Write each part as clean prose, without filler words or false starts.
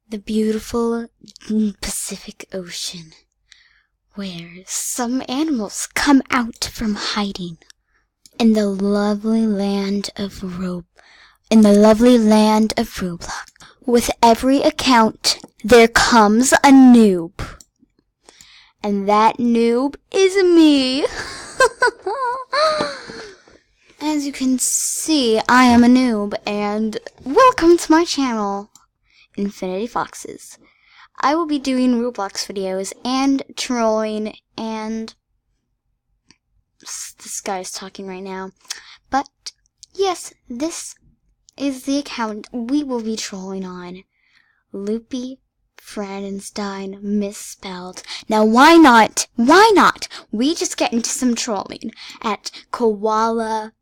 the beautiful Pacific Ocean, where some animals come out from hiding in the lovely land of Roblox. With every account, there comes a noob. And that noob is me. As you can see, I am a noob, and welcome to my channel, Infinity Foxes. I will be doing Roblox videos and trolling, and this guy's talking right now. But yes, this is the account we will be trolling on. Loopy Frankenstein misspelled. Now why not? We just get into some trolling at Koala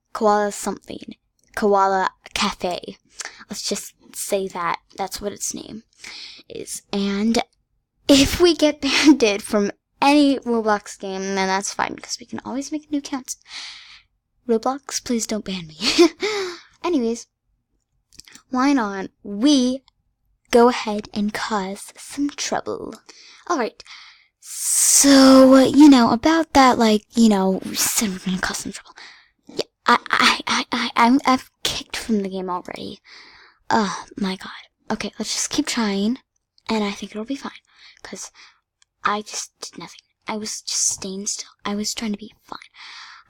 Cafe. Let's just say that's what its name is. And if we get banned from any Roblox game, then that's fine, because we can always make new accounts. Roblox, please don't ban me. Anyways, why not we go ahead and cause some trouble? Alright, so, about that, we said we're gonna cause some trouble. Yeah, I've kicked from the game already. Oh my god. Okay, let's just keep trying, and I think it'll be fine, because I just did nothing. I was just staying still. I was trying to be fine.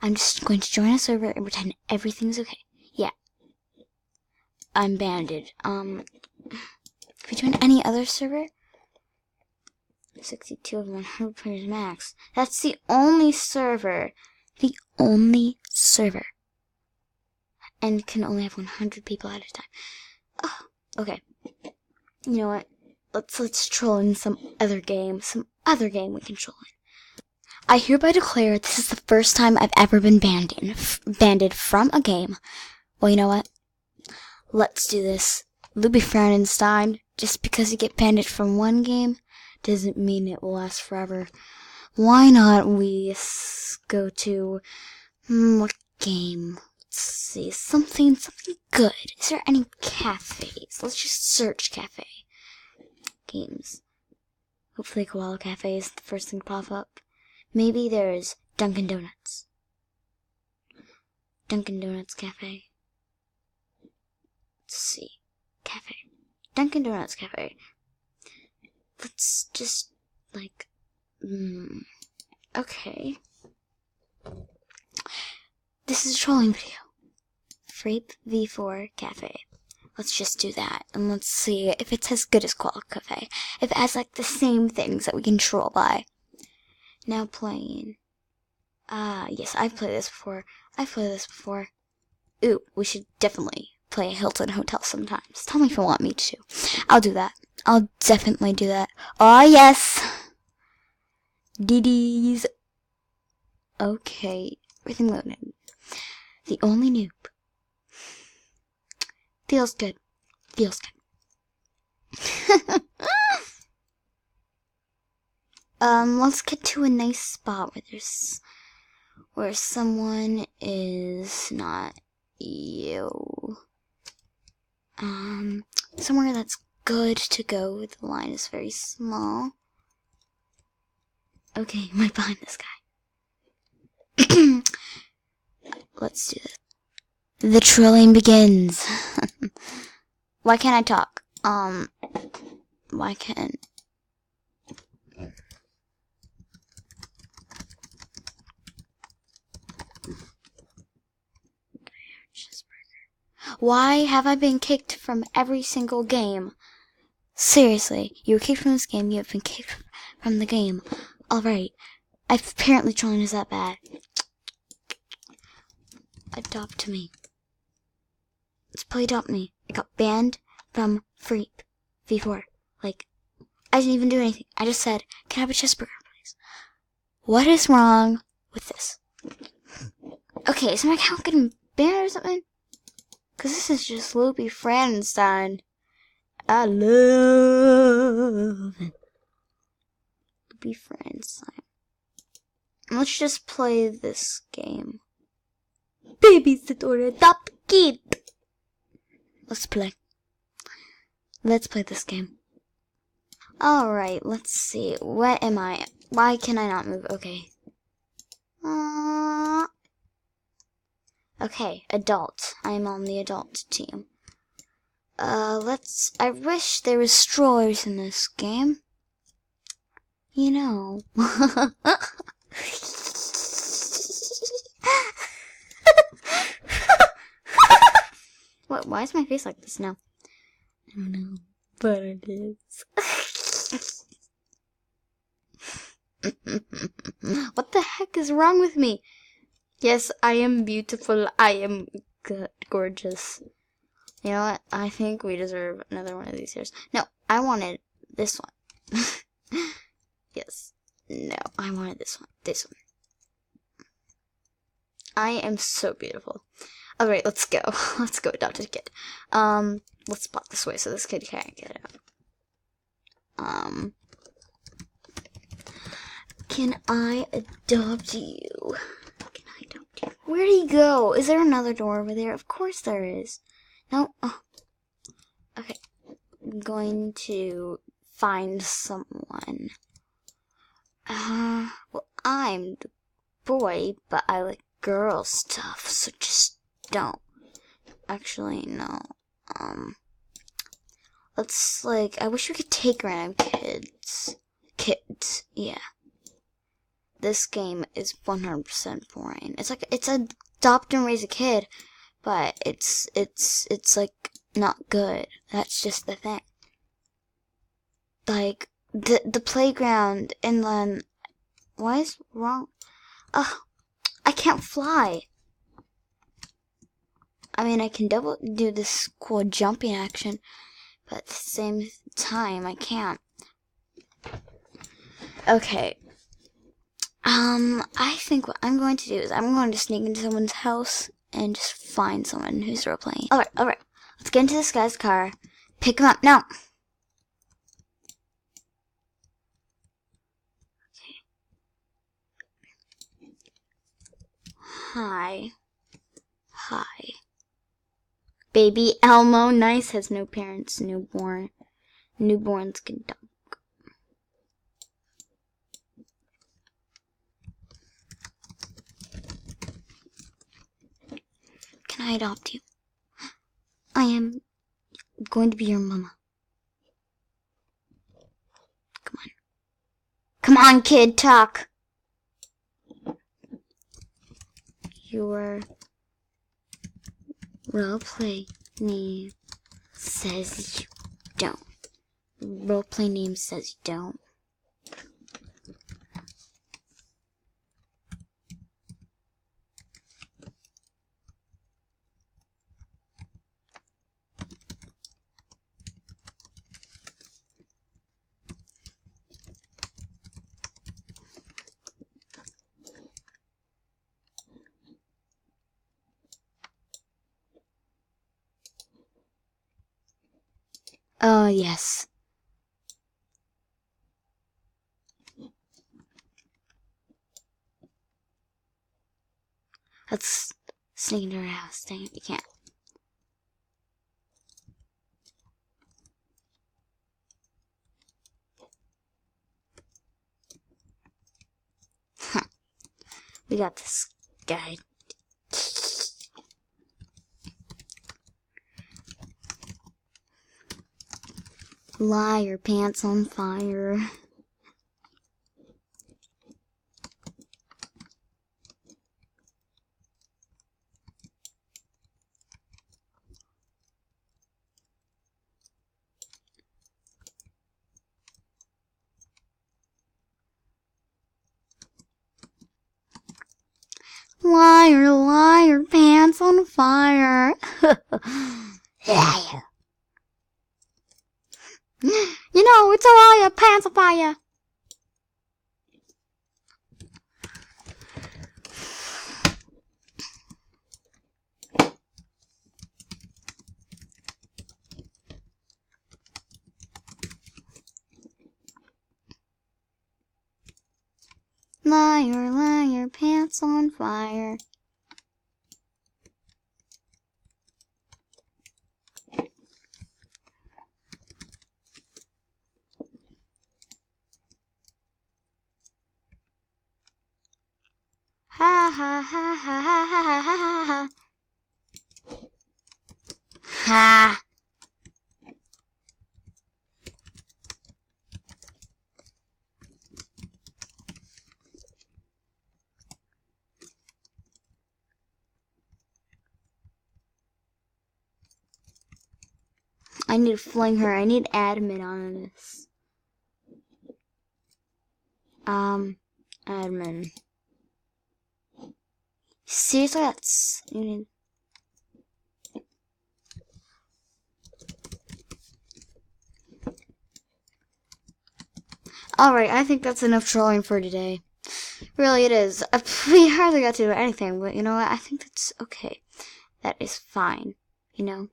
I'm just going to join a server and pretend everything's okay. Yeah. I'm banded. If we join any other server, 62 of 100 players max. That's the only server. And can only have 100 people at a time. Oh, okay. You know what? Let's troll in some other game we can troll in. I hereby declare this is the first time I've ever been banded from a game. Well, you know what? Let's do this. Loopy Frankenstein, just because you get banned from one game doesn't mean it will last forever. Why not we go to what game? Let's see, something good. Is there any cafes? Let's just search cafe games. Hopefully Koala Cafe is the first thing to pop up. Maybe there's Dunkin' Donuts. Dunkin' Donuts Cafe. Let's see. Cafe. Dunkin' Donuts Cafe. Let's just, okay. This is a trolling video. Frape V4 Cafe. Let's just do that, and let's see if it's as good as Koala Cafe. If it has, the same things that we can troll by. Now playing. Yes, I've played this before. Ooh, we should definitely play a Hilton Hotel sometimes. Tell me if you want me to. I'll do that. I'll definitely do that. Oh, yes! DDs. Okay, everything loaded. The only noob. Feels good. Let's get to a nice spot where someone is not you. Somewhere that's good to go. The line is very small. Okay, I'm right behind this guy. Let's do this. The trolling begins. Why can't I talk? Why can't... Why have I been kicked from every single game? Seriously, you were kicked from this game, you have been kicked from the game. Alright, apparently trolling is that bad. Adopt me. Let's play Adopt Me. I got banned from Frape V4. I didn't even do anything. I just said, can I have a cheeseburger, please? What is wrong with this? Okay, is my account getting banned or something? Because this is just Loopy Frankenstein. I love it. Loopy Frankenstein. Let's just play this game. Babysitter, adopt kid. Let's play. Let's play this game. Alright, let's see. What am I? Why can I not move? Okay. Okay, adult. I'm on the adult team. I wish there was strollers in this game. You know. What? Why is my face like this now? I don't know, but it is. What the heck is wrong with me? Yes, I am beautiful. I am gorgeous. You know what? I think we deserve another one of these ears. No, I wanted this one. Yes. No, I wanted this one. This one. I am so beautiful. Alright, let's go. Let's go, adopted kid. Let's block this way so this kid can't get out. Can I adopt you? Can I adopt you? Where'd he go? Is there another door over there? Of course there is. No? Oh. Okay. I'm going to find someone. Well, I'm the boy, but I like girl stuff, so just don't. Actually, no. Let's, I wish we could take random kids. Kids, yeah. This game is 100% boring. It's adopt and raise a kid, but it's not good. That's just the thing. The playground, and then, what is wrong? I can't fly. I mean, I can do this cool jumping action, but at the same time, I can't. Okay. I think what I'm going to do is I'm going to sneak into someone's house and just find someone who's role-playing. Alright. Let's get into this guy's car. Pick him up. No! Okay. Hi. Baby Elmo, nice, has no parents, newborn. Newborns can talk. Can I adopt you? I am going to be your mama. Come on. Come on, kid, talk. Your roleplay name says you don't. Roleplay name says you don't. Yes. Let's sneak into her house. Dang it, you can't. Huh. We got this guy. Liar, pants on fire. Liar, liar, pants on fire. Liar. You know, it's a liar, pants on fire. Liar, liar, pants on fire. ha ha ha ha ha ha ha. Ha. I need to fling her. I need admin on this. Admin. Seriously, that's... You need... Alright, I think that's enough trolling for today. Really, it is. We hardly got to do anything, but you know what? I think that's okay. That is fine. You know?